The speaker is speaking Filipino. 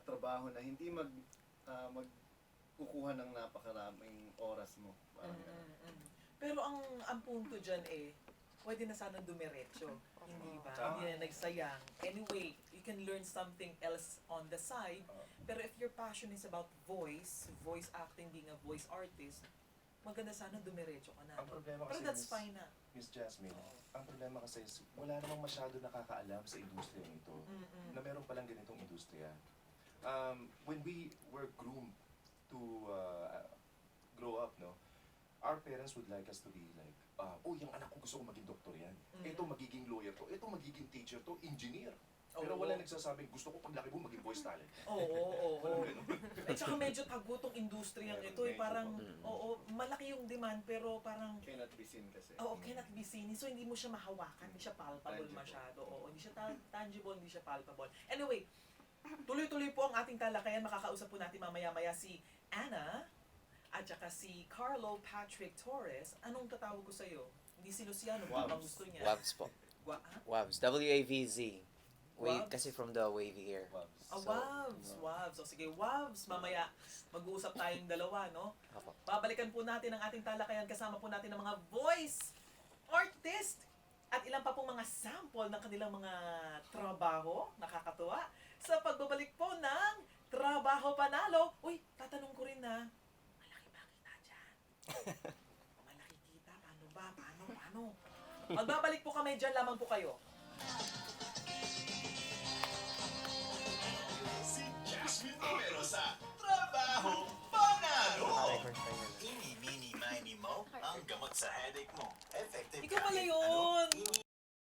trabaho na hindi magkukuha ng napakaraming oras mo. Parang ganun. Pero ang punto dyan pwede na sana dumiretso. Hindi ba? Hindi na nagsayang. Anyway, you can learn something else on the side. Pero if your passion is about voice acting, being a voice artist, maganda sana dumiretso ka na. Ang problema Pero kasi, that's fine na. Miss Jasmine, ang problema kasi is wala namang masyado nakakaalam sa industriya ito na meron palang ganitong industriya. When we were groomed to grow up, no, our parents would like us to be like, oh, yung anak ko gusto ko maging doktor yan. Ito magiging lawyer to. Ito magiging teacher to, engineer. Pero wala nagsasabing, gusto ko paglaki mo maging voice talent. Oo. Walang ganun. At saka medyo tago tong industriyang ito parang, malaki yung demand pero parang, Cannot be seen kasi. cannot be seen. So hindi mo siya mahawakan, hindi siya palpable Tangible. masyado. Hindi siya tangible, hindi siya palpable. Anyway, tuloy-tuloy po ang ating talakayan. Makakausap po natin mamaya-maya si Anna at saka si Carlo Patrick Torres. Anong tatawag ko sa'yo? Hindi si Luciano, Wabs. baka gusto niya. Wavs po. Ha? Wavs. W-A-V-Z. Wave, Wavs? kasi from the wavy hair. Wavs. O sige, Wavs. Mamaya, mag-uusap tayong dalawa, no? Apo. Babalikan po natin ang ating talakayan. Kasama po natin ang mga voice artist at ilang pa pong mga sample ng kanilang mga trabaho. Nakakatuwa. Sa pagbabalik po ng Trabaho Panalo. Uy, tatanong ko rin na, malaki ba kita dyan? Malaki kita? Paano ba? Paano? Magbabalik po kami dyan. Lamang po kayo.